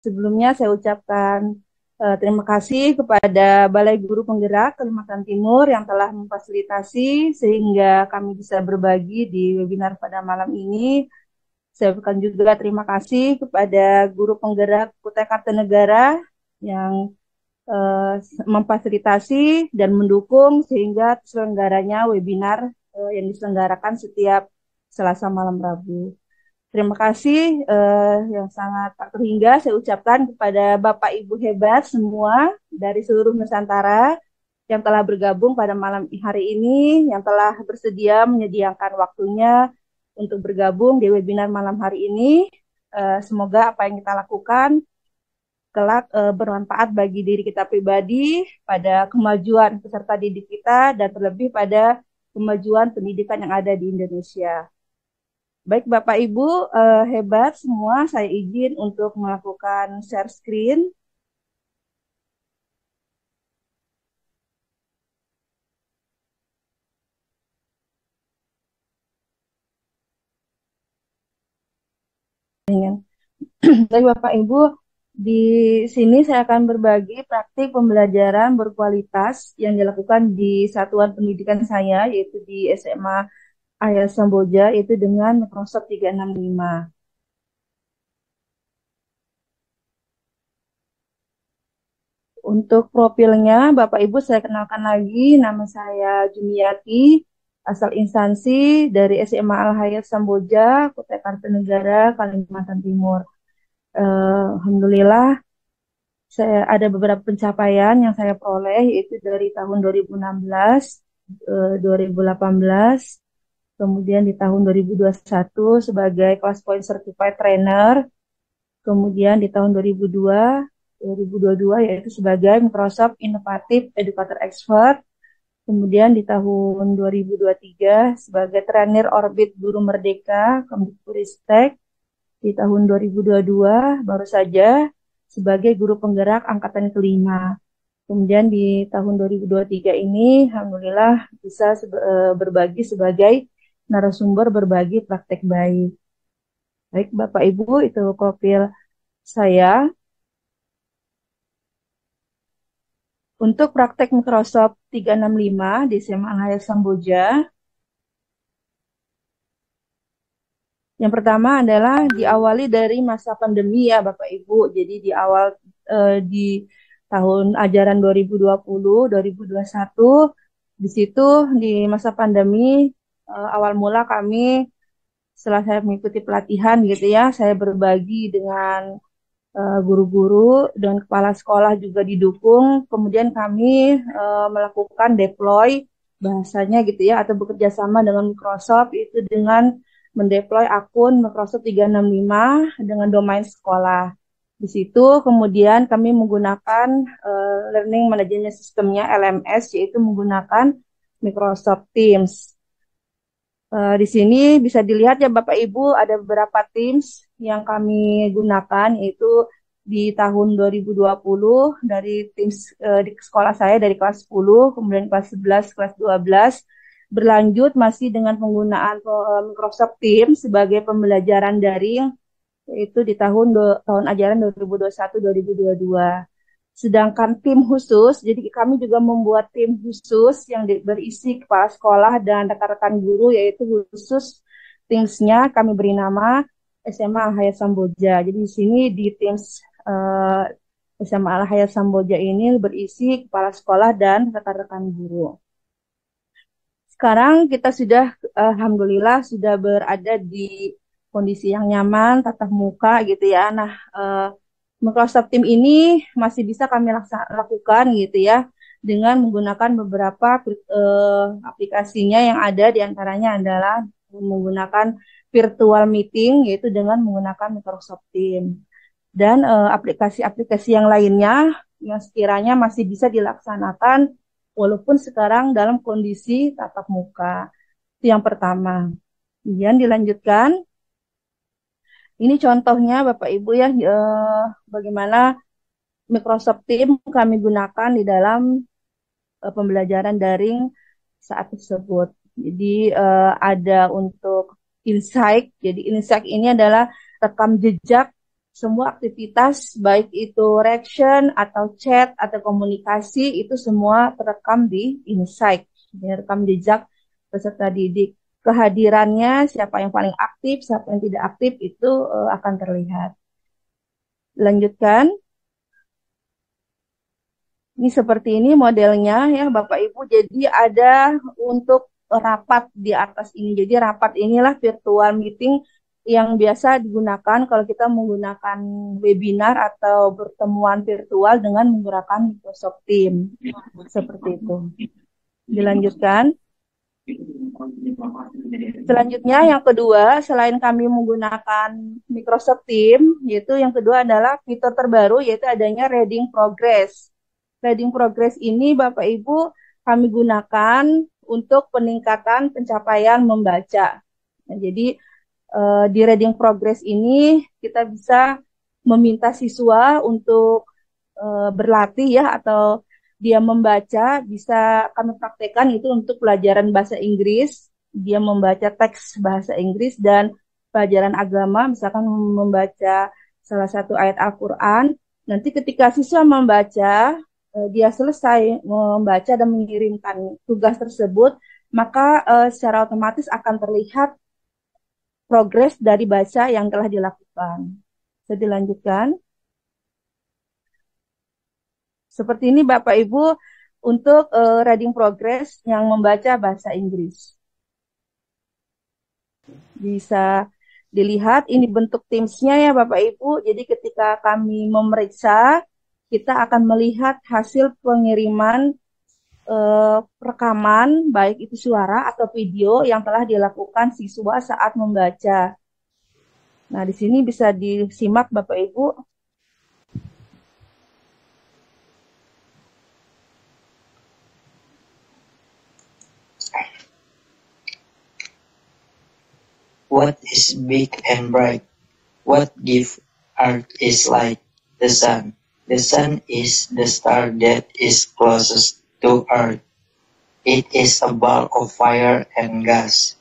Sebelumnya saya ucapkan terima kasih kepada Balai Guru Penggerak Kalimantan Timur yang telah memfasilitasi sehingga kami bisa berbagi di webinar pada malam ini. Saya ucapkan juga terima kasih kepada Guru Penggerak Kutai Kartanegara yang memfasilitasi dan mendukung sehingga terselenggaranya webinar yang diselenggarakan setiap Selasa malam Rabu. Terima kasih yang sangat tak terhingga saya ucapkan kepada Bapak Ibu hebat semua dari seluruh Nusantara yang telah bergabung pada malam hari ini, yang telah bersedia menyediakan waktunya untuk bergabung di webinar malam hari ini. Semoga apa yang kita lakukan kelak bermanfaat bagi diri kita pribadi, pada kemajuan peserta didik kita, dan terlebih pada kemajuan pendidikan yang ada di Indonesia. Baik Bapak Ibu hebat semua, saya izin untuk melakukan share screen. Baik Bapak Ibu, di sini saya akan berbagi praktik pembelajaran berkualitas yang dilakukan di satuan pendidikan saya, yaitu di SMA Ayah Samboja, yaitu dengan Microsoft 365. Untuk profilnya, Bapak Ibu saya kenalkan lagi, nama saya Jumiati, asal instansi dari SMA Al-Hayat Samboja, Kutai Kartanegara, Kalimantan Timur. Alhamdulillah, saya ada beberapa pencapaian yang saya peroleh, yaitu dari tahun 2016, 2018, kemudian di tahun 2021 sebagai Class Point Certified Trainer, kemudian di tahun 2022 yaitu sebagai Microsoft Innovative Educator Expert, kemudian di tahun 2023 sebagai Trainer Orbit Guru Merdeka Kemdikbudristek, di tahun 2022 baru saja sebagai Guru Penggerak Angkatan kelima. Kemudian di tahun 2023 ini Alhamdulillah bisa berbagi sebagai narasumber berbagi praktek baik. Baik Bapak Ibu, itu profil saya. Untuk praktek Microsoft 365 di SMA Al-Hayat Samboja, yang pertama adalah diawali dari masa pandemi ya Bapak Ibu. Jadi di awal di tahun ajaran 2020-2021, di situ di masa pandemi awal mula kami setelah saya mengikuti pelatihan gitu ya, saya berbagi dengan guru-guru dan kepala sekolah juga didukung. Kemudian kami melakukan deploy bahasanya gitu ya, atau bekerja sama dengan Microsoft itu dengan mendeploy akun Microsoft 365 dengan domain sekolah. Di situ kemudian kami menggunakan Learning Management System-nya LMS, yaitu menggunakan Microsoft Teams. Di sini bisa dilihat ya Bapak Ibu ada beberapa Teams yang kami gunakan, yaitu di tahun 2020 dari Teams di sekolah saya dari kelas 10, kemudian kelas 11, kelas 12, berlanjut masih dengan penggunaan Microsoft Teams sebagai pembelajaran daring, yaitu di tahun ajaran 2021-2022. Sedangkan tim khusus, jadi kami juga membuat tim khusus yang berisi kepala sekolah dan rekan-rekan guru, yaitu khusus timsnya kami beri nama SMA Al-Hayat Samboja. Jadi di sini di Teams SMA Al-Hayat Samboja ini berisi kepala sekolah dan rekan-rekan guru. Sekarang kita sudah, Alhamdulillah, sudah berada di kondisi yang nyaman, tatap muka gitu ya. Nah, Microsoft Teams ini masih bisa kami lakukan gitu ya, dengan menggunakan beberapa aplikasinya yang ada, diantaranya adalah menggunakan virtual meeting, yaitu dengan menggunakan Microsoft Teams. Dan aplikasi-aplikasi yang lainnya yang sekiranya masih bisa dilaksanakan walaupun sekarang dalam kondisi tatap muka. Itu yang pertama. Kemudian dilanjutkan. Ini contohnya Bapak Ibu ya, bagaimana Microsoft Teams kami gunakan di dalam pembelajaran daring saat tersebut. Jadi ada untuk insight. Jadi insight ini adalah rekam jejak semua aktivitas baik itu reaction atau chat atau komunikasi itu semua terekam di Insight, direkam jejak peserta didik. Kehadirannya, siapa yang paling aktif, siapa yang tidak aktif itu akan terlihat. Lanjutkan. Ini seperti ini modelnya ya Bapak Ibu. Jadi ada untuk rapat di atas ini. Jadi rapat inilah virtual meeting yang biasa digunakan kalau kita menggunakan webinar atau pertemuan virtual dengan menggunakan Microsoft Teams. Seperti itu. Dilanjutkan. Selanjutnya yang kedua, selain kami menggunakan Microsoft Teams, yaitu yang kedua adalah fitur terbaru yaitu adanya Reading Progress. Reading Progress ini Bapak Ibu kami gunakan untuk peningkatan pencapaian membaca. Nah, jadi di Reading Progress ini kita bisa meminta siswa untuk berlatih ya atau dia membaca, bisa kami praktekkan itu untuk pelajaran bahasa Inggris, dia membaca teks bahasa Inggris dan pelajaran agama, misalkan membaca salah satu ayat Al-Quran. Nanti ketika siswa membaca, dia selesai membaca dan mengirimkan tugas tersebut, maka secara otomatis akan terlihat progres dari baca yang telah dilakukan. Bisa dilanjutkan. Seperti ini Bapak Ibu untuk reading progress yang membaca bahasa Inggris. Bisa dilihat ini bentuk Teams-nya ya Bapak Ibu. Jadi ketika kami memeriksa, kita akan melihat hasil pengiriman rekaman baik itu suara atau video yang telah dilakukan siswa saat membaca. Nah, di sini bisa disimak Bapak Ibu. What is big and bright? What gives earth is light? The sun. The sun is the star that is closest to earth. It is a ball of fire and gas.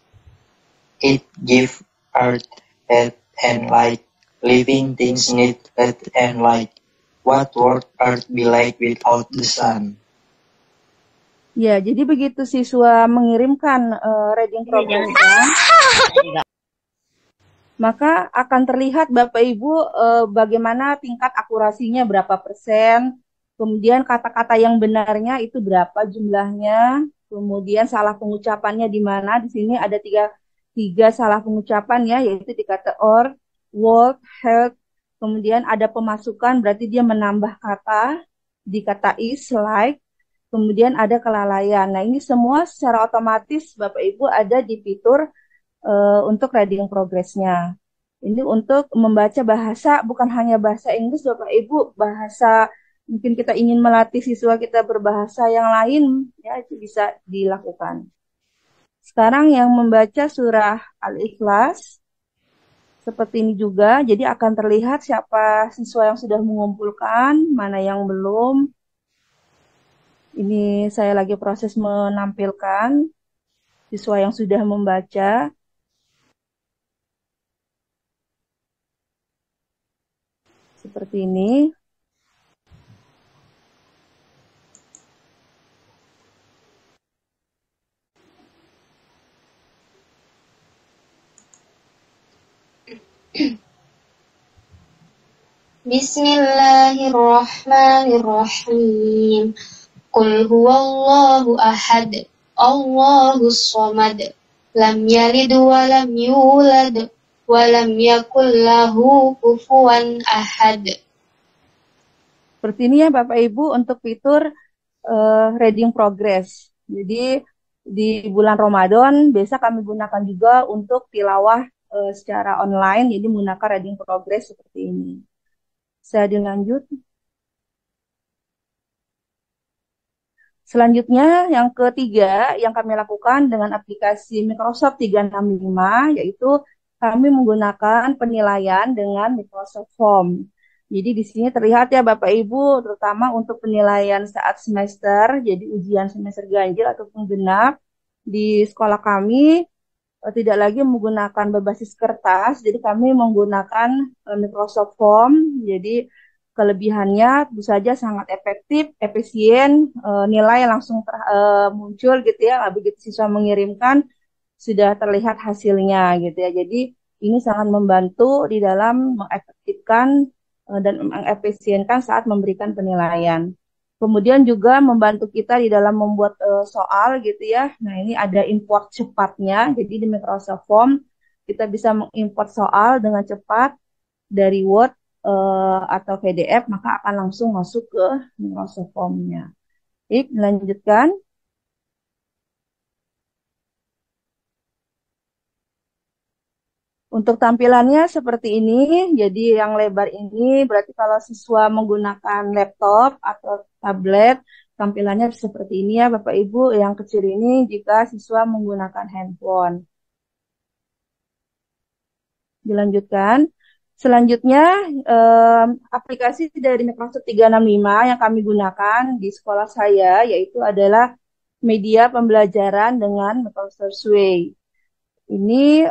It gives earth heat and light. Living things need heat and light. What would earth be like without the sun? Ya, jadi begitu siswa mengirimkan reading progress-nya, maka akan terlihat Bapak Ibu bagaimana tingkat akurasinya berapa persen, kemudian kata-kata yang benarnya itu berapa jumlahnya, kemudian salah pengucapannya di mana. Di sini ada tiga salah pengucapan ya, yaitu di kata or, world, health, kemudian ada pemasukan berarti dia menambah kata, di kata is, like, kemudian ada kelalaian. Nah ini semua secara otomatis Bapak Ibu ada di fitur untuk reading progress-nya. Ini untuk membaca bahasa, bukan hanya bahasa Inggris Bapak Ibu, bahasa mungkin kita ingin melatih siswa kita berbahasa yang lain, ya itu bisa dilakukan. Sekarang yang membaca surah Al-Ikhlas, seperti ini juga, jadi akan terlihat siapa siswa yang sudah mengumpulkan, mana yang belum. Ini saya lagi proses menampilkan siswa yang sudah membaca. Seperti ini. Bismillahirrahmanirrahim. Qul huwallahu ahad, Allahus samad, lam yalid wa lam yulad, wa lam yakul lahu kufuwan ahad. Seperti ini ya Bapak Ibu untuk fitur reading progress. Jadi di bulan Ramadan biasa kami gunakan juga untuk tilawah secara online, jadi menggunakan reading progress seperti ini. Saya dilanjut. Selanjutnya yang ketiga yang kami lakukan dengan aplikasi Microsoft 365 yaitu kami menggunakan penilaian dengan Microsoft Form. Jadi di sini terlihat ya Bapak Ibu, terutama untuk penilaian saat semester, jadi ujian semester ganjil ataupun genap di sekolah kami tidak lagi menggunakan berbasis kertas, jadi kami menggunakan Microsoft Form. Jadi kelebihannya tentu saja sangat efektif, efisien, nilai langsung muncul gitu ya. Begitu siswa mengirimkan sudah terlihat hasilnya gitu ya. Jadi ini sangat membantu di dalam mengefektifkan dan mengefisienkan saat memberikan penilaian. Kemudian juga membantu kita di dalam membuat soal gitu ya. Nah, ini ada import cepatnya. Jadi di Microsoft Form kita bisa mengimport soal dengan cepat dari Word atau PDF, maka akan langsung masuk ke Microsoft Form-nya. Baik, lanjutkan. Untuk tampilannya seperti ini, jadi yang lebar ini berarti kalau siswa menggunakan laptop atau tablet, tampilannya seperti ini ya Bapak Ibu. Yang kecil ini jika siswa menggunakan handphone. Dilanjutkan. Selanjutnya, aplikasi dari Microsoft 365 yang kami gunakan di sekolah saya, yaitu adalah media pembelajaran dengan Microsoft Sway. Ini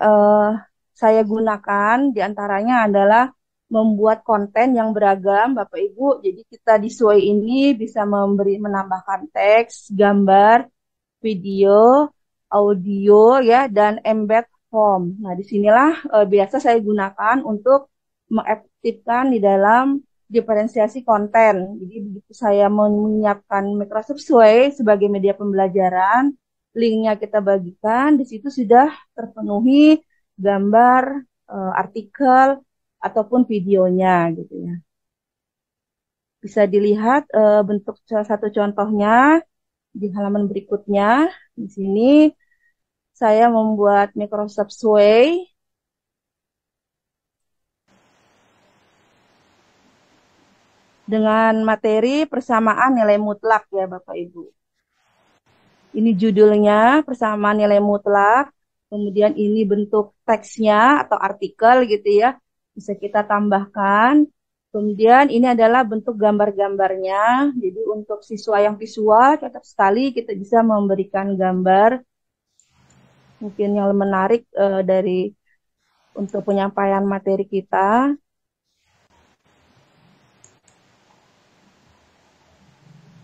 saya gunakan diantaranya adalah membuat konten yang beragam, Bapak Ibu. Jadi kita di Sway ini bisa menambahkan teks, gambar, video, audio ya, dan embed form. Nah, disinilah biasa saya gunakan untuk mengaktifkan di dalam diferensiasi konten. Jadi begitu saya menyiapkan Microsoft Sway sebagai media pembelajaran, linknya kita bagikan, di situ sudah terpenuhi gambar, artikel, ataupun videonya gitu ya. Bisa dilihat bentuk salah satu contohnya di halaman berikutnya. Di sini saya membuat Microsoft Sway dengan materi persamaan nilai mutlak ya Bapak Ibu. Ini judulnya persamaan nilai mutlak. Kemudian ini bentuk teksnya atau artikel gitu ya. Bisa kita tambahkan. Kemudian ini adalah bentuk gambar-gambarnya. Jadi untuk siswa yang visual, cocok sekali kita bisa memberikan gambar mungkin yang menarik dari untuk penyampaian materi kita.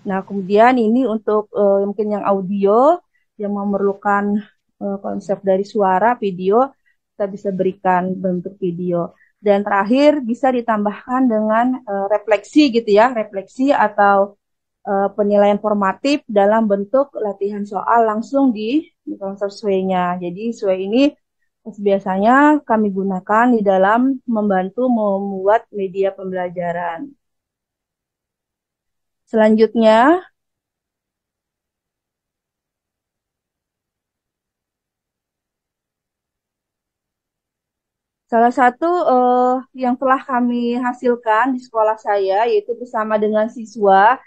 Nah, kemudian ini untuk mungkin yang audio yang memerlukan konsep dari suara, video, kita bisa berikan bentuk video. Dan terakhir bisa ditambahkan dengan refleksi gitu ya, refleksi atau penilaian formatif dalam bentuk latihan soal langsung di Microsoft Sway-nya. Jadi Sway ini biasanya kami gunakan di dalam membantu membuat media pembelajaran. Selanjutnya, salah satu yang telah kami hasilkan di sekolah saya yaitu bersama dengan siswa.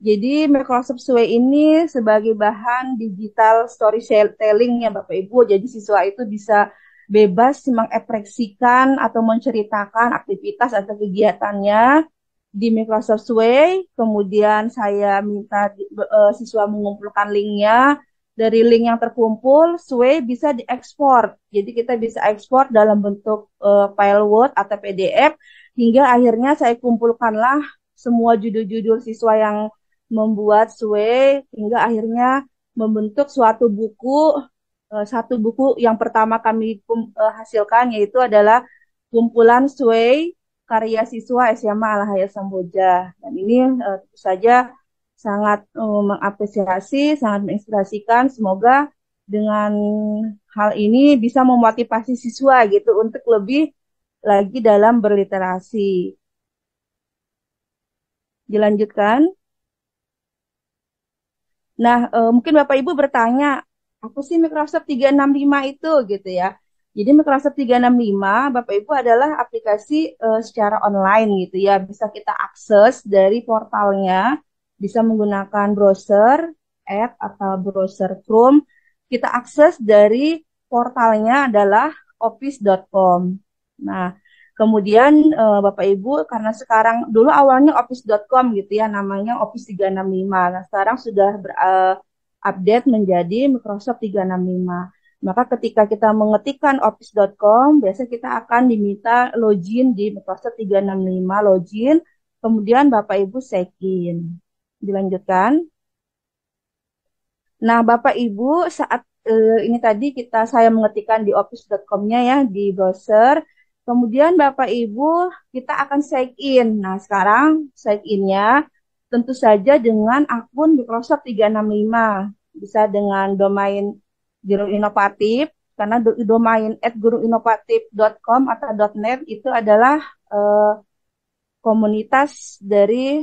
Jadi Microsoft Sway ini sebagai bahan digital storytelling ya Bapak Ibu. Jadi siswa itu bisa bebas mengekspresikan atau menceritakan aktivitas atau kegiatannya di Microsoft Sway. Kemudian saya minta siswa mengumpulkan linknya. Dari link yang terkumpul, Sway bisa diekspor. Jadi kita bisa ekspor dalam bentuk file Word atau PDF. Hingga akhirnya saya kumpulkanlah semua judul-judul siswa yang membuat Sway. Hingga akhirnya membentuk suatu buku. Satu buku yang pertama kami hasilkan yaitu adalah kumpulan Sway karya siswa SMA Al-Hayat Samboja. Dan ini tentu saja sangat mengapresiasi, sangat menginspirasikan. Semoga dengan hal ini bisa memotivasi siswa gitu untuk lebih lagi dalam berliterasi. Dilanjutkan. Nah, mungkin Bapak Ibu bertanya, apa sih Microsoft 365 itu gitu ya. Jadi Microsoft 365 Bapak Ibu adalah aplikasi secara online gitu ya. Bisa kita akses dari portalnya, bisa menggunakan browser, Edge atau browser Chrome. Kita akses dari portalnya adalah office.com. Nah, kemudian Bapak Ibu karena sekarang dulu awalnya office.com gitu ya namanya Office 365. Nah, sekarang sudah update menjadi Microsoft 365. Maka ketika kita mengetikkan office.com, biasanya kita akan diminta login di Microsoft 365 login, kemudian Bapak Ibu sign in. Dilanjutkan. Nah, Bapak Ibu saat ini tadi saya mengetikkan di office.com-nya ya di browser. Kemudian Bapak Ibu kita akan sign in. Nah, sekarang sign in-nya tentu saja dengan akun Microsoft 365. Bisa dengan domain Guru Inovatif karena domain @guruinovatif.com atau .net itu adalah komunitas dari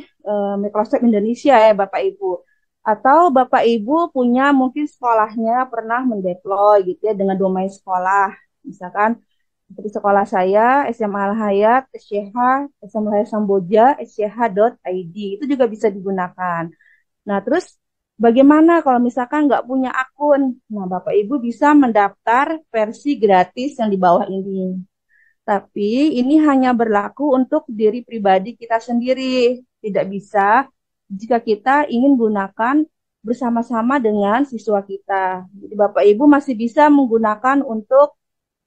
Microsoft Indonesia ya Bapak Ibu. Atau Bapak Ibu punya mungkin sekolahnya pernah mendeploy gitu ya dengan domain sekolah. Misalkan seperti sekolah saya, SMA Al-Hayat, SCH, SMA Al-Hayat Samboja, sch.id. Itu juga bisa digunakan. Nah, terus bagaimana kalau misalkan nggak punya akun? Nah, Bapak Ibu bisa mendaftar versi gratis yang di bawah ini. Tapi ini hanya berlaku untuk diri pribadi kita sendiri. Tidak bisa jika kita ingin gunakan bersama-sama dengan siswa kita. Jadi Bapak Ibu masih bisa menggunakan untuk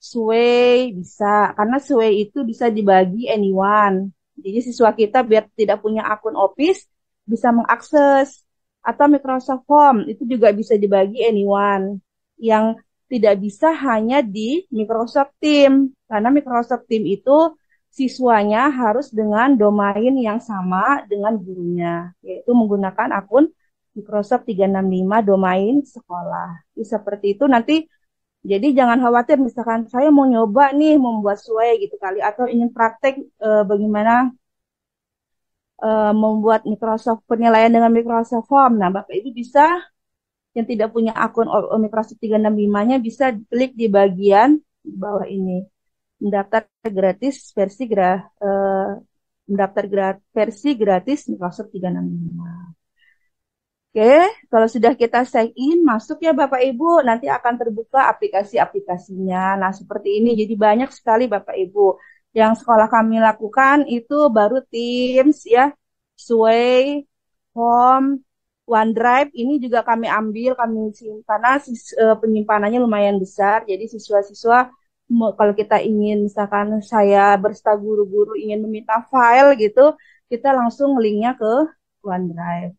Sway, bisa. Karena Sway itu bisa dibagi anyone. Jadi siswa kita biar tidak punya akun Office bisa mengakses. Atau Microsoft Form itu juga bisa dibagi anyone. Yang tidak bisa hanya di Microsoft Teams. Karena Microsoft Teams itu siswanya harus dengan domain yang sama dengan gurunya. Yaitu menggunakan akun Microsoft 365 domain sekolah. Jadi seperti itu nanti jadi jangan khawatir misalkan saya mau nyoba nih membuat Sway gitu kali atau ingin praktek bagaimana membuat Microsoft penilaian dengan Microsoft Form. Nah, Bapak Ibu bisa yang tidak punya akun Microsoft 365-nya bisa klik di bagian di bawah ini. Mendaftar gratis versi gratis Microsoft 365. Oke, kalau sudah kita sign in, masuk ya Bapak Ibu, nanti akan terbuka aplikasi-aplikasinya. Nah, seperti ini. Jadi banyak sekali Bapak Ibu. Yang sekolah kami lakukan itu baru Teams ya, Sway, Home, OneDrive. Ini juga kami ambil, kami simpan karena penyimpanannya lumayan besar. Jadi siswa-siswa kalau kita ingin, misalkan saya berserta guru-guru ingin meminta file gitu, kita langsung linknya ke OneDrive.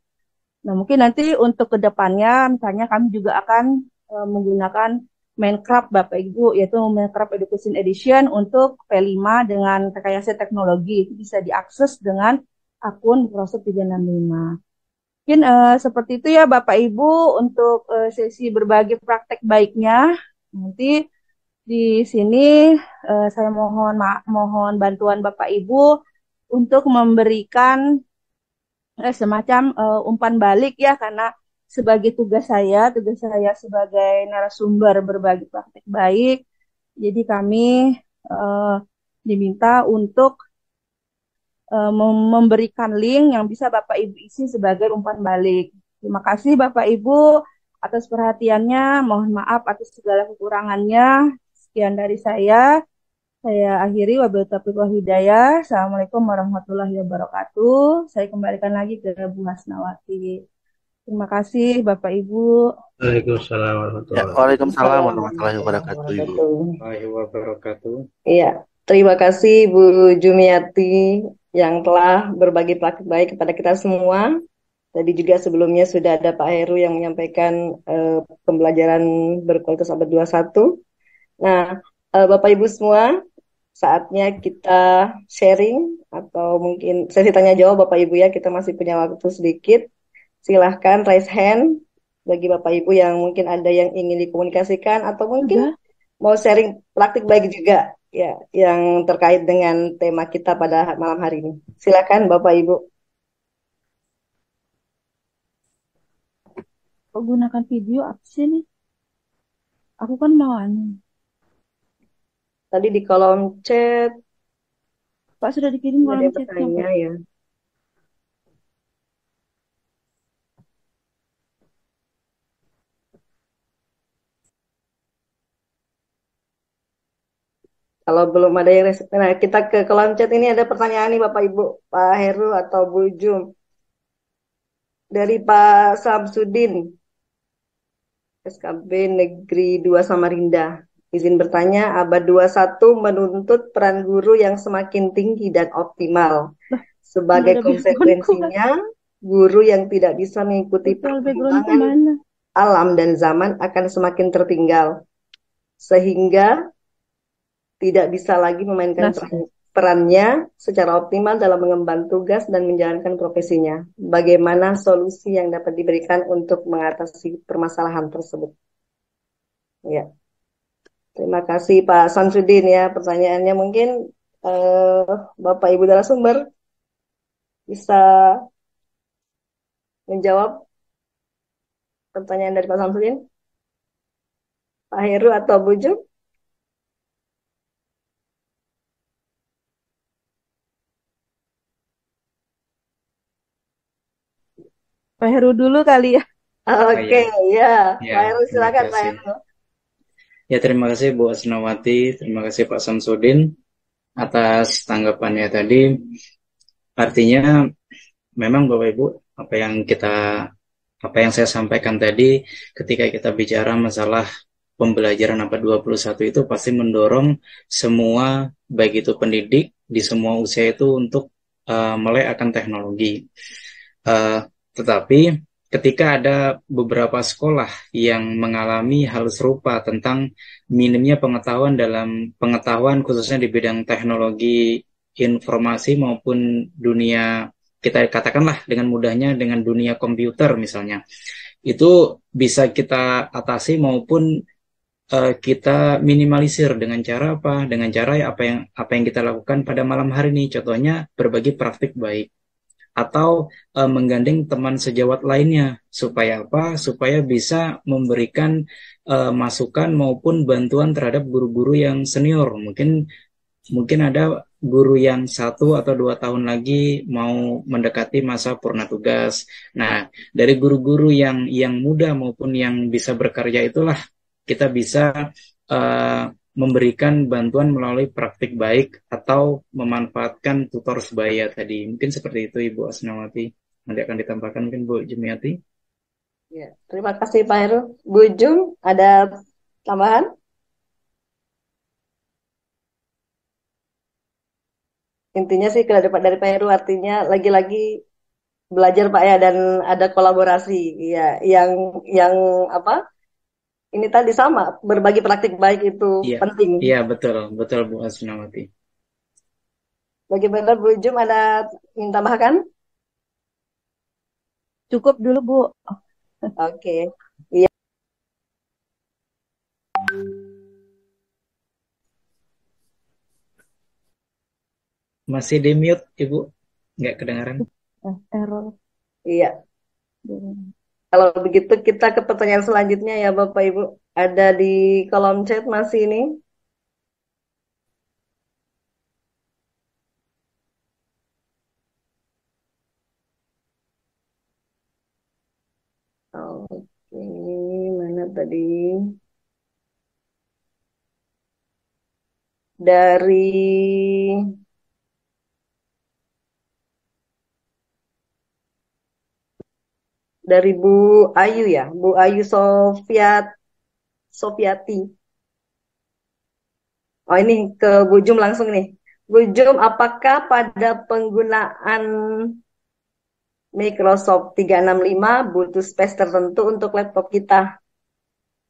Nah, mungkin nanti untuk kedepannya, misalnya kami juga akan menggunakan Minecraft Bapak Ibu, yaitu Minecraft Education Edition untuk P5 dengan rekayasa teknologi. Itu bisa diakses dengan akun Microsoft 365. Mungkin seperti itu ya Bapak Ibu untuk sesi berbagi praktek baiknya. Nanti di sini saya mohon bantuan Bapak Ibu untuk memberikan semacam umpan balik ya karena tugas saya sebagai narasumber berbagi praktek baik. Jadi kami uh, diminta untuk memberikan link yang bisa Bapak Ibu isi sebagai umpan balik. Terima kasih Bapak Ibu atas perhatiannya. Mohon maaf atas segala kekurangannya. Sekian dari saya. Saya akhiri wabillahi taufiq wal hidayah. Assalamualaikum warahmatullahi wabarakatuh. Saya kembalikan lagi ke Bu Hasnawati. Terima kasih Bapak Ibu. Waalaikumsalam Ya, Waalaikumsalam warahmatullahi wabarakatuh, Ibu. warahmatullahi wabarakatuh. Iya, terima kasih Bu Jumiati yang telah berbagi praktik baik kepada kita semua. Tadi juga sebelumnya sudah ada Pak Heru yang menyampaikan pembelajaran berkualitas abad 21. Nah, Bapak Ibu semua, saatnya kita sharing atau mungkin sesi tanya jawab Bapak Ibu ya, kita masih punya waktu sedikit. Silahkan raise hand bagi Bapak Ibu yang mungkin ada yang ingin dikomunikasikan atau mungkin mau sharing praktik baik juga ya yang terkait dengan tema kita pada malam hari ini. Silakan Bapak Ibu. Kok gunakan video apa sih nih? Aku kan mau Tadi di kolom chat Pak sudah dikirim kolom ada chatnya pertanyaan Pak. ya. Kalau belum ada yang nah kita ke kolom chat ini ada pertanyaan nih Bapak Ibu, Pak Heru atau Bu Jum. Dari Pak Samsudin. SKB Negeri 2 Samarinda. Izin bertanya, abad 21 menuntut peran guru yang semakin tinggi dan optimal. Sebagai Ada backgroundku, Mas. konsekuensinya, guru yang tidak bisa mengikuti Betul, backgroundku perkembangan mana? alam dan zaman akan semakin tertinggal, sehingga tidak bisa lagi memainkan Nah, perannya secara optimal dalam mengemban tugas dan menjalankan profesinya. Bagaimana solusi yang dapat diberikan untuk mengatasi permasalahan tersebut? Ya, terima kasih Pak Samsudin ya. Pertanyaannya mungkin eh, Bapak Ibu narasumber bisa menjawab pertanyaan dari Pak Samsudin, Pak Heru atau Bu Jum? Pak Heru dulu kali ya. Oh Oke, ya, ya. ya, Pak Heru terima silakan Pak kasih. Heru. Ya, terima kasih Bu Asnawati, terima kasih Pak Samsudin atas tanggapannya tadi. Artinya memang Bapak Ibu, apa yang kita apa yang saya sampaikan tadi ketika kita bicara masalah pembelajaran abad 21 itu pasti mendorong semua baik itu pendidik di semua usia itu untuk melek akan teknologi. Eh, tetapi ketika ada beberapa sekolah yang mengalami hal serupa tentang minimnya pengetahuan dalam pengetahuan khususnya di bidang teknologi informasi maupun dunia kita katakanlah dengan mudahnya dengan dunia komputer misalnya, itu bisa kita atasi maupun kita minimalisir dengan cara apa? Dengan cara apa yang kita lakukan pada malam hari ini. Contohnya berbagi praktik baik atau menggandeng teman sejawat lainnya supaya apa? Supaya bisa memberikan masukan maupun bantuan terhadap guru-guru yang senior. Mungkin ada guru yang 1 atau 2 tahun lagi mau mendekati masa purna tugas. Nah, dari guru-guru yang muda maupun yang bisa berkarya itulah kita bisa uh, memberikan bantuan melalui praktik baik atau memanfaatkan tutor sebaya tadi. Mungkin seperti itu Ibu Asnawati. Nanti akan ditambahkan mungkin Bu Jumiati. Ya, terima kasih Pak Heru. Bu Jum, ada tambahan? Intinya sih kalau dari Pak Heru artinya lagi-lagi belajar Pak ya dan ada kolaborasi ya yang apa? Ini tadi sama berbagi praktik baik itu Iya, penting. iya betul, betul Bu Asnawati. Bagaimana Bu Jum ada ingin tambahkan? Cukup dulu, Bu. Oke. Iya, Masih di mute Ibu, nggak kedengaran. Error. iya. Kalau begitu kita ke pertanyaan selanjutnya ya Bapak Ibu. Ada di kolom chat masih ini. Oke, mana tadi? Dari Bu Ayu ya, Bu Ayu Sofiati. Oh ini ke Bu Jum langsung nih. Bu Jum, apakah pada penggunaan Microsoft 365 butuh space tertentu untuk laptop kita?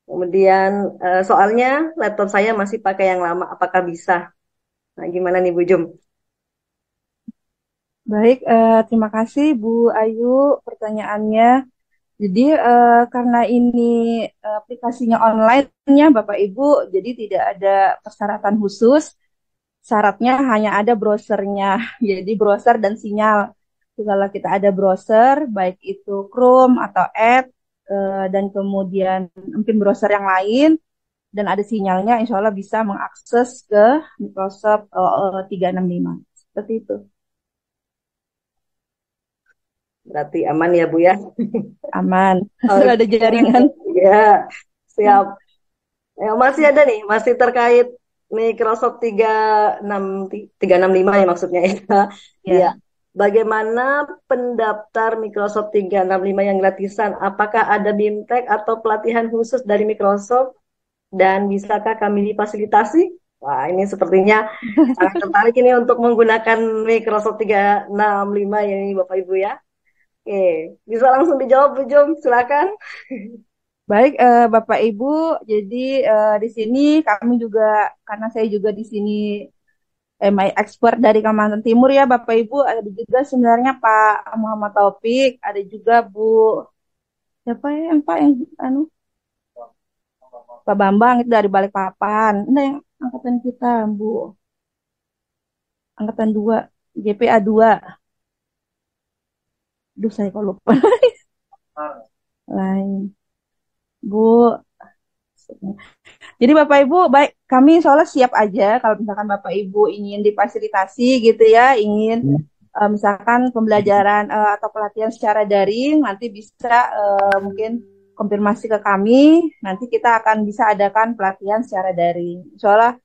Kemudian soalnya laptop saya masih pakai yang lama, apakah bisa? Nah, gimana nih Bu Jum? Baik, terima kasih Bu Ayu pertanyaannya. Jadi karena ini aplikasinya online ya Bapak Ibu, jadi tidak ada persyaratan khusus. Syaratnya hanya ada browsernya. Jadi browser dan sinyal. Jadi kalau kita ada browser, baik itu Chrome atau Edge, dan kemudian mungkin browser yang lain, dan ada sinyalnya, insya Allah bisa mengakses ke Microsoft 365. Seperti itu. Berarti aman ya Bu ya? Aman. Oke. Ada jaringan. Ya, siap. Masih ada nih, masih terkait Microsoft 365 ya maksudnya ya. Ya. Iya. bagaimana pendaftar Microsoft 365 yang gratisan? Apakah ada BIMTEK atau pelatihan khusus dari Microsoft? Dan bisakah kami difasilitasi? Wah, ini sepertinya sangat tertarik ini untuk menggunakan Microsoft 365 ini Bapak Ibu ya. Oke, bisa langsung dijawab Bu Jum, silakan. Baik, Bapak Ibu, jadi di sini kami juga, karena saya juga di sini my expert dari Kalimantan Timur ya, Bapak Ibu, ada juga sebenarnya Pak Muhammad Taufik, ada juga Bu, siapa ya yang Pak yang anu, Pak Bambang itu dari Balikpapan, nah yang angkatan kita, Bu, angkatan 2, GPA 2, duh saya kok lupa lain, Bu. Jadi Bapak Ibu, baik kami soalnya siap aja kalau misalkan Bapak Ibu ingin difasilitasi gitu ya, ingin misalkan pembelajaran atau pelatihan secara daring, nanti bisa mungkin konfirmasi ke kami, nanti kita akan bisa adakan pelatihan secara daring. Soalnya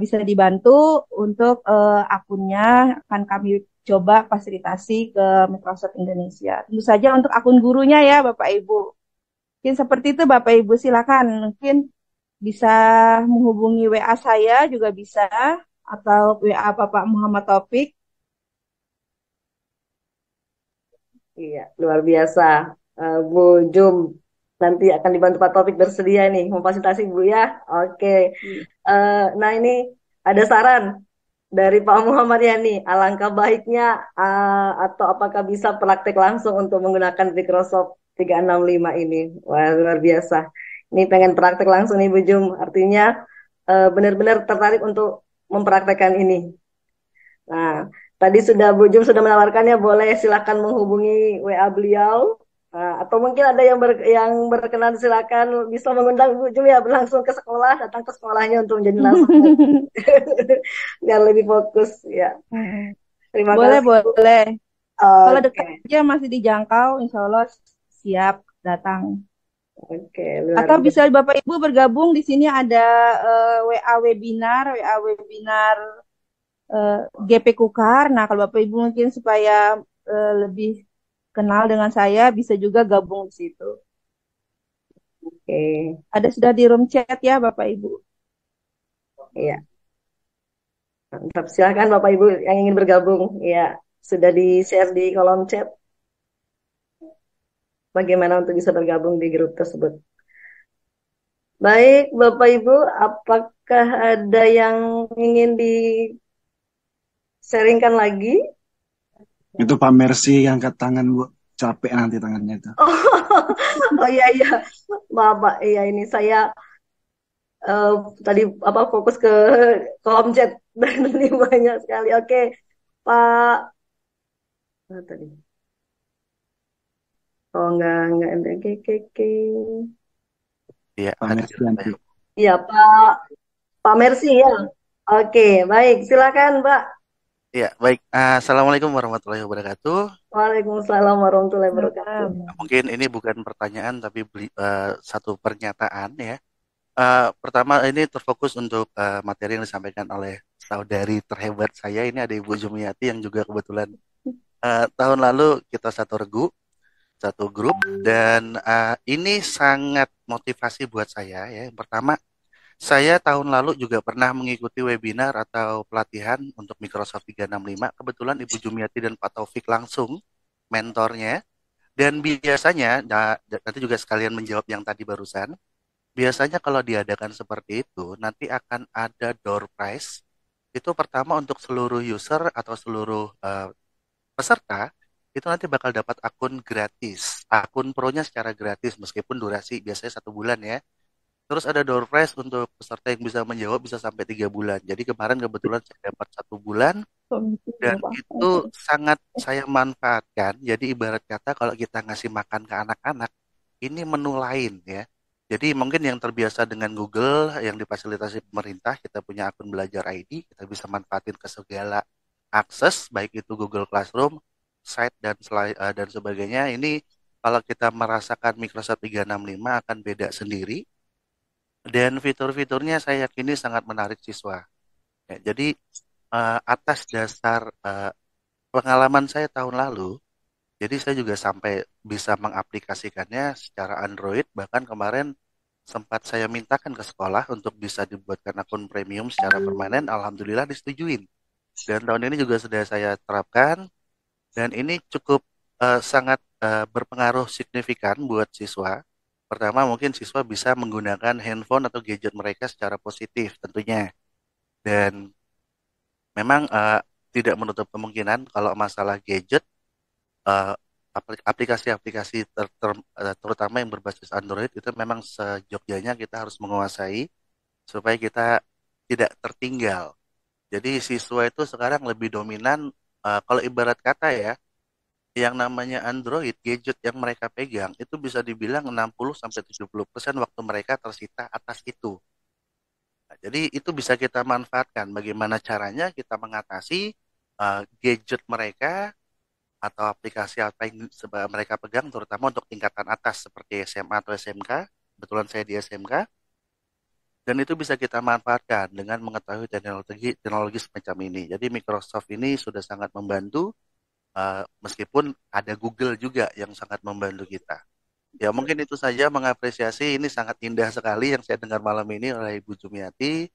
bisa dibantu untuk akunnya akan kami coba fasilitasi ke Microsoft Indonesia. Tentu saja untuk akun gurunya ya Bapak Ibu. Mungkin seperti itu Bapak Ibu, silakan. Mungkin bisa menghubungi WA saya juga bisa, atau WA Bapak Muhammad Taufik. Iya, luar biasa. Bu Jum, nanti akan dibantu Pak Taufik bersedia nih memfasilitasi Bu ya. Oke. Nah ini ada saran dari Pak Muhammad Yani. Alangkah baiknya atau apakah bisa praktek langsung untuk menggunakan Microsoft 365 ini. Wah, luar biasa. Ini pengen praktek langsung nih Bu Jum. Artinya benar-benar tertarik untuk mempraktekkan ini. Nah, tadi sudah Bu Jum sudah menawarkannya, boleh silakan menghubungi WA beliau. Nah, atau mungkin ada yang berkenan, silakan bisa mengundang Bu Jum ya langsung ke sekolah, datang ke sekolahnya untuk menjadi langsung biar lebih fokus ya. Terima Boleh, kasih Bu. boleh. Kalau Oke, dekat aja masih dijangkau, insya Allah siap datang. oke, luar Atau bisa biasa. Bapak Ibu bergabung di sini ada WA webinar GP Kukar. Nah, kalau Bapak Ibu mungkin supaya lebih kenal dengan saya, bisa juga gabung di situ. Oke, Ada sudah di room chat ya Bapak Ibu. ya. Mantap. Silakan Bapak Ibu yang ingin bergabung. Ya, sudah di-share di kolom chat bagaimana untuk bisa bergabung di grup tersebut. Baik, Bapak Ibu, apakah ada yang ingin di-sharingkan lagi? Itu Pak Mercy angkat tangan, Bu. Capek nanti tangannya itu. Oh iya iya, maaf Pak. Iya ini saya eh, tadi fokus ke kolom chat dan ini banyak sekali. Oke, Pak. Tadi. Oh enggak. Oke. Iya, Pak hadir Mercy juga nanti. saya. Iya Pak Mercy ya. Oke, baik. Silakan Mbak. Iya, baik. Assalamualaikum warahmatullahi wabarakatuh. Waalaikumsalam warahmatullahi wabarakatuh. Mungkin ini bukan pertanyaan, tapi satu pernyataan ya. Pertama, ini terfokus untuk materi yang disampaikan oleh saudari terhebat saya. Ini ada Ibu Jumiati yang juga kebetulan tahun lalu kita satu regu, satu grup, dan ini sangat motivasi buat saya ya. Yang pertama, saya tahun lalu juga pernah mengikuti webinar atau pelatihan untuk Microsoft 365. Kebetulan Ibu Jumiati dan Pak Taufik langsung mentornya. Dan biasanya, nanti juga sekalian menjawab yang tadi barusan, biasanya kalau diadakan seperti itu, nanti akan ada door prize. Itu pertama untuk seluruh user atau seluruh peserta, itu nanti bakal dapat akun gratis. Akun pro-nya secara gratis, meskipun durasi biasanya 1 bulan ya. Terus ada door prize untuk peserta yang bisa menjawab bisa sampai 3 bulan. Jadi kemarin kebetulan saya dapat 1 bulan dan itu sangat saya manfaatkan. Jadi ibarat kata kalau kita ngasih makan ke anak-anak, ini menu lain ya. Jadi mungkin yang terbiasa dengan Google yang difasilitasi pemerintah, kita punya akun belajar ID, kita bisa manfaatin ke segala akses, baik itu Google Classroom, Site dan sebagainya. Ini kalau kita merasakan Microsoft 365 akan beda sendiri. Dan fitur-fiturnya saya yakini sangat menarik siswa. Ya, jadi atas dasar pengalaman saya tahun lalu, jadi saya juga sampai bisa mengaplikasikannya secara Android, bahkan kemarin sempat saya mintakan ke sekolah untuk bisa dibuatkan akun premium secara permanen, alhamdulillah disetujuin. Dan tahun ini juga sudah saya terapkan, dan ini cukup sangat berpengaruh signifikan buat siswa. Pertama, mungkin siswa bisa menggunakan handphone atau gadget mereka secara positif tentunya. Dan memang tidak menutup kemungkinan kalau masalah gadget, eh, aplikasi-aplikasi terutama yang berbasis Android itu memang sejogjanya kita harus menguasai supaya kita tidak tertinggal. Jadi siswa itu sekarang lebih dominan, kalau ibarat kata ya, yang namanya Android, gadget yang mereka pegang itu bisa dibilang 60-70% waktu mereka tersita atas itu. Nah, jadi itu bisa kita manfaatkan. Bagaimana caranya kita mengatasi gadget mereka atau aplikasi apa yang mereka pegang, terutama untuk tingkatan atas seperti SMA atau SMK. Kebetulan saya di SMK, dan itu bisa kita manfaatkan dengan mengetahui teknologi semacam ini. Jadi Microsoft ini sudah sangat membantu, meskipun ada Google juga yang sangat membantu kita. Ya mungkin itu saja, mengapresiasi ini sangat indah sekali yang saya dengar malam ini oleh Ibu Jumiati.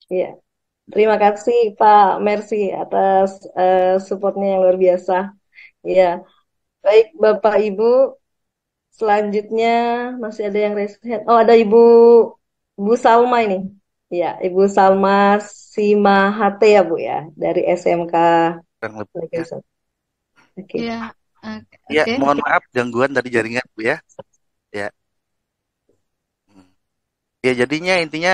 Iya, terima kasih Pak Mercy atas supportnya yang luar biasa. Iya, baik Bapak Ibu, selanjutnya masih ada yang raise hand. Oh, ada Ibu Salma ini. Iya, Ibu Salma Simahate ya Bu ya, dari SMK Kurang lebih, ya. Legacy. Oke. Iya, Ya, oke. mohon maaf gangguan dari jaringan Bu ya. Ya. Hmm. Ya, jadinya intinya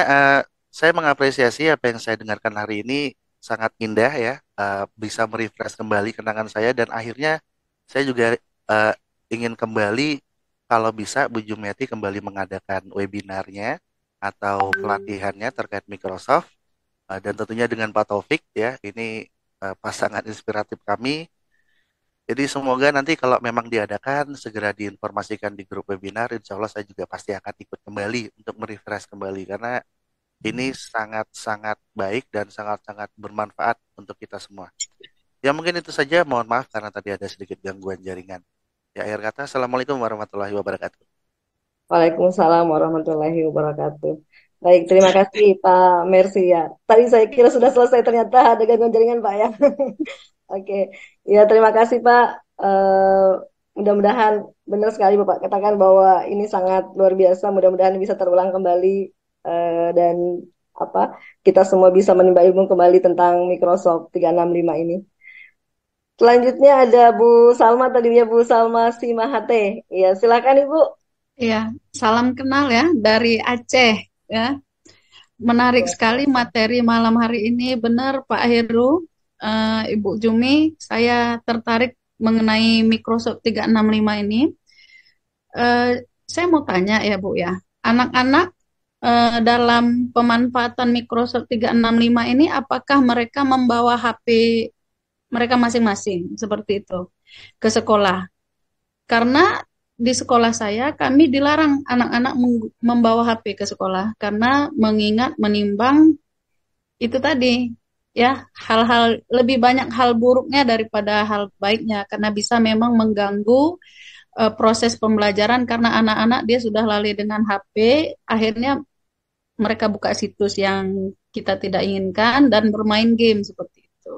saya mengapresiasi apa yang saya dengarkan hari ini, sangat indah ya, bisa merefresh kembali kenangan saya, dan akhirnya saya juga ingin kembali, kalau bisa Bu Jumiati kembali mengadakan webinarnya atau pelatihannya terkait Microsoft, dan tentunya dengan Pak Taufik ya, ini pasangan inspiratif kami. Jadi semoga nanti kalau memang diadakan segera diinformasikan di grup webinar. Insya Allah saya juga pasti akan ikut kembali untuk merefresh kembali, karena ini sangat-sangat baik dan sangat-sangat bermanfaat untuk kita semua. Ya mungkin itu saja, mohon maaf karena tadi ada sedikit gangguan jaringan. Ya, akhir kata, Assalamualaikum warahmatullahi wabarakatuh. Waalaikumsalam warahmatullahi wabarakatuh. Baik, terima kasih Pak Mercy ya. Tadi saya kira sudah selesai, ternyata ada gangguan jaringan Pak ya. Oke, ya terima kasih Pak. Mudah-mudahan benar sekali Bapak katakan bahwa ini sangat luar biasa. Mudah-mudahan bisa terulang kembali, dan apa, kita semua bisa menimba ilmu kembali tentang Microsoft 365 ini. Selanjutnya ada Bu Salma, tadinya Bu Salma Simahate. Ya, silakan Ibu. Iya, salam kenal ya dari Aceh ya. Menarik sekali materi malam hari ini. Benar Pak Heru, Ibu Jumi, saya tertarik mengenai Microsoft 365 ini. Saya mau tanya ya Bu ya, anak-anak dalam pemanfaatan Microsoft 365 ini, apakah mereka membawa HP mereka masing-masing seperti itu ke sekolah? Karena di sekolah saya, kami dilarang anak-anak membawa HP ke sekolah karena mengingat menimbang itu tadi ya, hal-hal lebih banyak hal buruknya daripada hal baiknya, karena bisa memang mengganggu proses pembelajaran, karena anak-anak dia sudah lalai dengan HP, akhirnya mereka buka situs yang kita tidak inginkan dan bermain game seperti itu.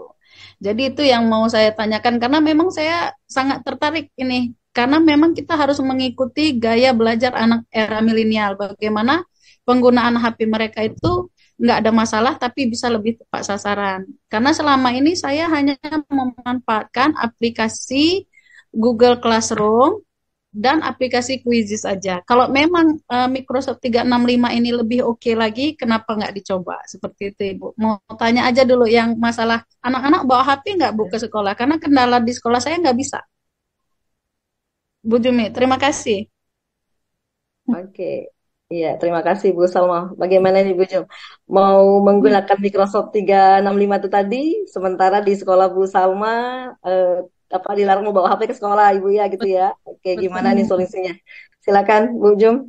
Jadi itu yang mau saya tanyakan, karena memang saya sangat tertarik ini, karena memang kita harus mengikuti gaya belajar anak era milenial. Bagaimana penggunaan HP mereka itu nggak ada masalah, tapi bisa lebih tepat sasaran. Karena selama ini saya hanya memanfaatkan aplikasi Google Classroom dan aplikasi Quizzes saja. Kalau memang Microsoft 365 ini lebih oke lagi, kenapa nggak dicoba? Seperti itu Ibu. Mau tanya aja dulu yang masalah anak-anak bawa HP nggak Bu ke sekolah? Karena kendala di sekolah saya nggak bisa. Bu Jumi, terima kasih. Oke, iya terima kasih Bu Salma. Bagaimana nih Bu Jum? Mau menggunakan Microsoft 365 itu tadi, sementara di sekolah Bu Salma dilarang mau bawa HP ke sekolah Ibu ya gitu ya. Oke, gimana nih solusinya? Silakan Bu Jum.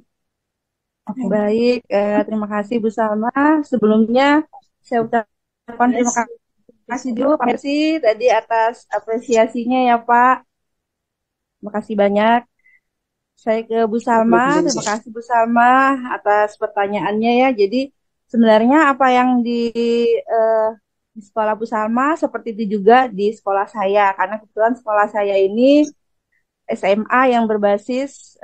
Baik, terima kasih Bu Salma. Sebelumnya saya ucapkan Terima kasih dulu Pak Mercy tadi atas apresiasinya ya Pak. Terima kasih banyak. Saya ke Bu Salma. Terima kasih Bu Salma atas pertanyaannya ya. Jadi sebenarnya apa yang di sekolah Bu Salma seperti itu juga di sekolah saya. Karena kebetulan sekolah saya ini SMA yang berbasis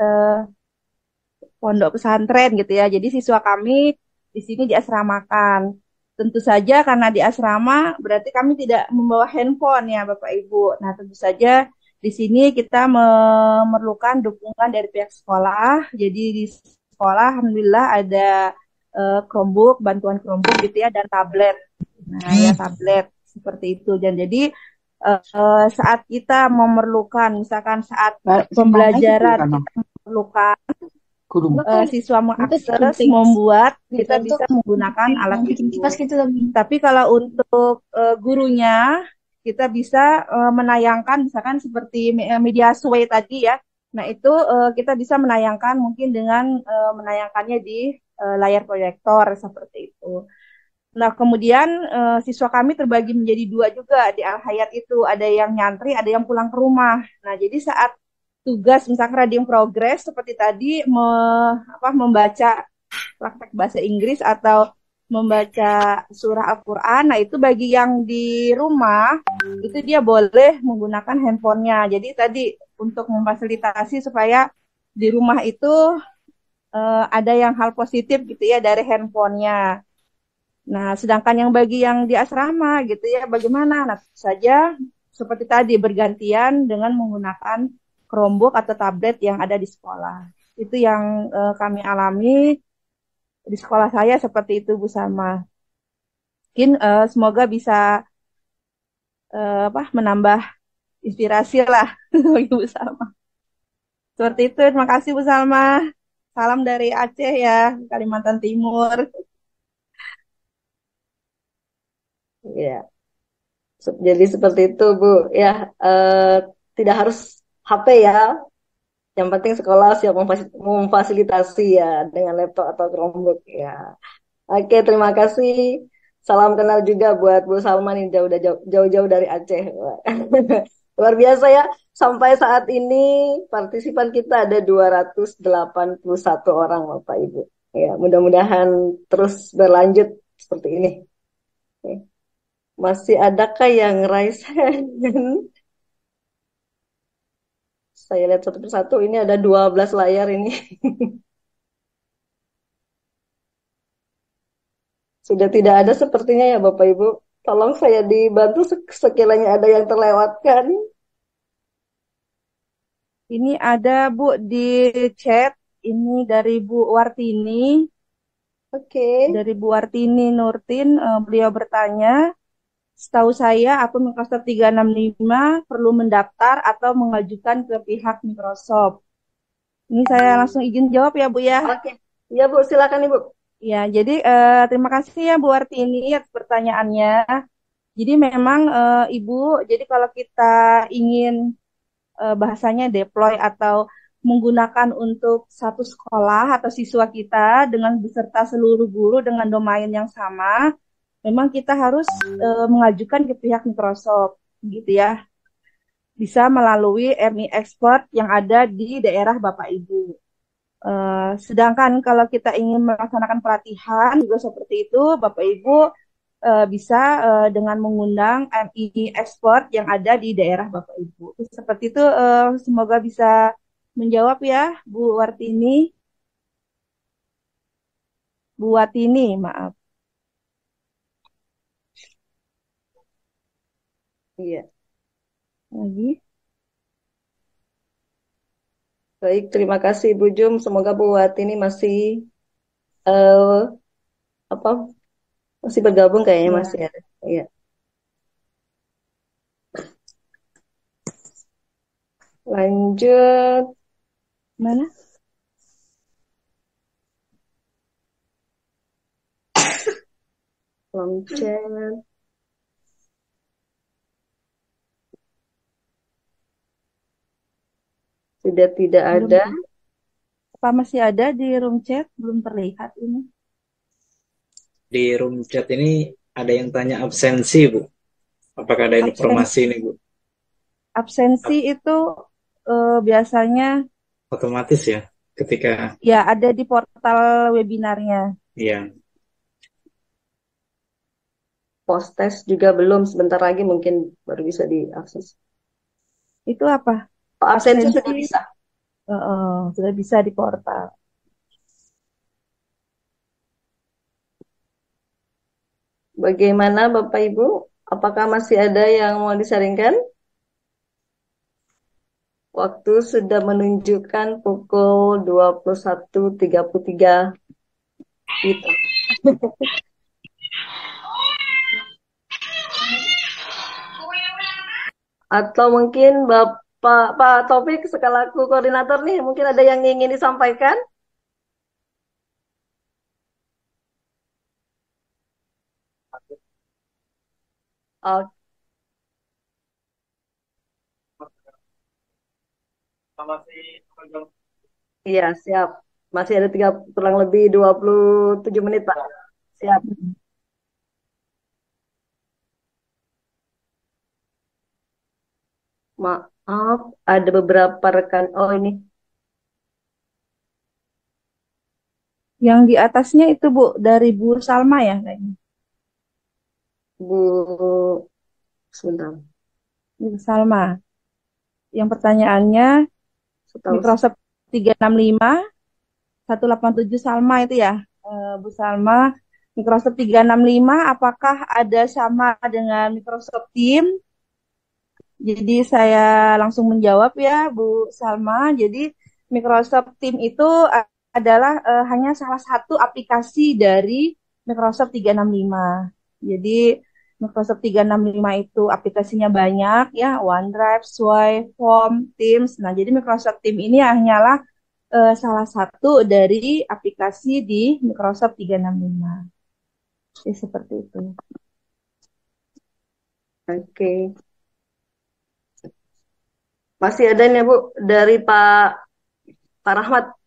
pondok pesantren gitu ya. Jadi siswa kami di sini diasramakan. Tentu saja karena di asrama berarti kami tidak membawa handphone ya Bapak Ibu. Nah, tentu saja di sini kita memerlukan dukungan dari pihak sekolah. Jadi di sekolah alhamdulillah ada Chromebook, bantuan Chromebook gitu ya dan tablet. Nah, ya tablet seperti itu. Dan jadi saat kita memerlukan misalkan saat pembelajaran kita memerlukan siswa mengakses, membuat, kita bisa menggunakan alat itu. Tapi kalau untuk gurunya, kita bisa menayangkan, misalkan seperti media sway tadi ya. Nah itu kita bisa menayangkan mungkin dengan menayangkannya di layar proyektor seperti itu. Nah kemudian siswa kami terbagi menjadi dua juga di Al-Hayat itu. Ada yang nyantri, ada yang pulang ke rumah. Nah jadi saat tugas misalkan reading progress seperti tadi membaca praktek bahasa Inggris atau membaca surah Al-Quran. Nah itu bagi yang di rumah itu dia boleh menggunakan handphonenya. Jadi tadi untuk memfasilitasi supaya di rumah itu ada yang hal positif gitu ya dari handphonenya. Nah sedangkan yang bagi yang di asrama gitu ya bagaimana? Nah saja seperti tadi bergantian dengan menggunakan Chromebook atau tablet yang ada di sekolah. Itu yang kami alami di sekolah saya seperti itu Bu Salma. Mungkin semoga bisa menambah inspirasi lah bagi Bu Salma. Seperti itu. Terima kasih Bu Salma. Salam dari Aceh ya, Kalimantan Timur. Ya, jadi seperti itu Bu. Ya, tidak harus HP ya. Yang penting sekolah siap memfasilitasi ya dengan laptop atau Chromebook ya. Oke, terima kasih. Salam kenal juga buat Bu Salman yang jauh-jauh dari Aceh. Luar biasa ya. Sampai saat ini partisipan kita ada 281 orang Bapak Ibu. Ya, mudah-mudahan terus berlanjut seperti ini. Masih adakah yang raise hand? Saya lihat satu persatu, ini ada 12 layar ini. Sudah tidak ada sepertinya ya Bapak Ibu. Tolong saya dibantu sekiranya ada yang terlewatkan. Ini ada Bu di chat, ini dari Bu Wartini. Oke. Dari Bu Wartini Nurtin, beliau bertanya, setahu saya akun Microsoft 365 perlu mendaftar atau mengajukan ke pihak Microsoft. Ini saya langsung izin jawab ya Bu ya. Oke, ya Bu, silakan Ibu. Ya, jadi terima kasih ya Bu Wartini atas pertanyaannya. Jadi memang Ibu, jadi kalau kita ingin bahasanya deploy atau menggunakan untuk satu sekolah atau siswa kita dengan beserta seluruh guru dengan domain yang sama, memang kita harus mengajukan ke pihak Microsoft, gitu ya. Bisa melalui MI Expert yang ada di daerah Bapak Ibu. Sedangkan kalau kita ingin melaksanakan pelatihan juga seperti itu, Bapak Ibu bisa dengan mengundang MI Expert yang ada di daerah Bapak Ibu. Seperti itu, semoga bisa menjawab ya, Bu Wartini. Bu Watini, maaf. Iya. Lagi. Baik, terima kasih Bu Jum. Semoga Bu Watini masih masih bergabung kayaknya Ya. masih ada. Iya. Lanjut. Mana? Launcher. Sudah tidak ada. Apa masih ada di room chat? Belum terlihat ini. Di room chat ini ada yang tanya absensi, Bu. Apakah ada informasi Absensi, ini, Bu? absensi itu biasanya Otomatis ya, ketika ya ada di portal webinarnya. ya Post test juga belum, sebentar lagi mungkin baru bisa diakses. Itu apa? Oh, absensi Absensi sudah bisa. sudah bisa di portal. Bagaimana Bapak Ibu? Apakah masih ada yang mau disaringkan? Waktu sudah menunjukkan pukul 21.33 gitu. Atau mungkin Pak Taufik sekalaku koordinator nih, mungkin ada yang ingin disampaikan? Oh, iya, siap. Masih ada kurang lebih 27 menit, Pak. Siap. Maaf, ada beberapa rekan. Oh, ini Yang di atasnya itu Bu dari Bu Salma ya kayaknya. Bu, sebentar. Bu Salma. Yang pertanyaannya Setahu Microsoft 365 187 Salma itu ya. Bu Salma, Microsoft 365 apakah ada sama dengan Microsoft Teams? Jadi saya langsung menjawab ya Bu Salma. Jadi Microsoft Teams itu adalah hanya salah satu aplikasi dari Microsoft 365. Jadi Microsoft 365 itu aplikasinya banyak ya, OneDrive, Swipe, Form, Teams. Nah, jadi Microsoft Teams ini hanyalah salah satu dari aplikasi di Microsoft 365. Jadi seperti itu. Oke. Masih ada nih Bu dari Pak Rahmat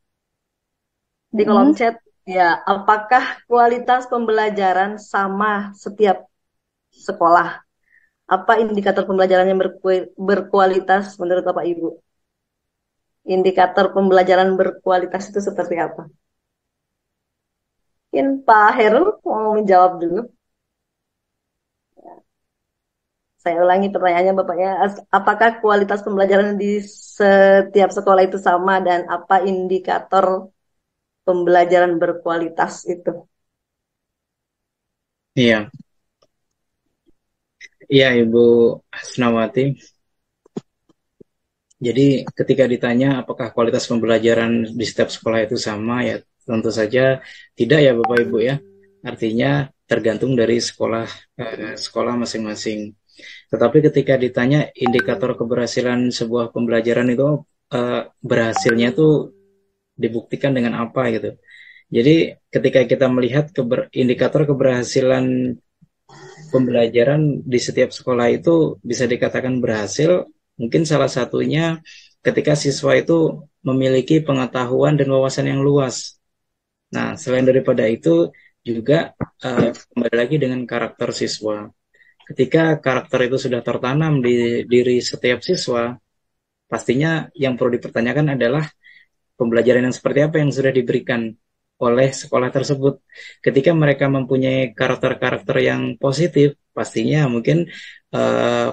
di kolom chat. Ya, apakah kualitas pembelajaran sama setiap sekolah? Apa indikator pembelajaran yang berkualitas menurut Bapak Ibu? Indikator pembelajaran berkualitas itu seperti apa? Mungkin Pak Heru mau menjawab dulu. Saya ulangi pertanyaannya Bapak ya. Apakah kualitas pembelajaran di setiap sekolah itu sama dan apa indikator pembelajaran berkualitas itu? iya, iya Ibu Hasnawati. Jadi ketika ditanya apakah kualitas pembelajaran di setiap sekolah itu sama, ya tentu saja tidak ya Bapak Ibu ya. Artinya tergantung dari sekolah masing-masing. Tetapi ketika ditanya indikator keberhasilan sebuah pembelajaran itu berhasilnya itu dibuktikan dengan apa gitu. Jadi ketika kita melihat indikator keberhasilan pembelajaran di setiap sekolah itu bisa dikatakan berhasil, mungkin salah satunya ketika siswa itu memiliki pengetahuan dan wawasan yang luas. Nah, selain daripada itu juga kembali lagi dengan karakter siswa. Ketika karakter itu sudah tertanam di diri setiap siswa, pastinya yang perlu dipertanyakan adalah pembelajaran yang seperti apa yang sudah diberikan oleh sekolah tersebut. Ketika mereka mempunyai karakter-karakter yang positif, pastinya mungkin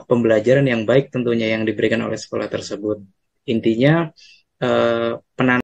pembelajaran yang baik tentunya yang diberikan oleh sekolah tersebut. Intinya penanaman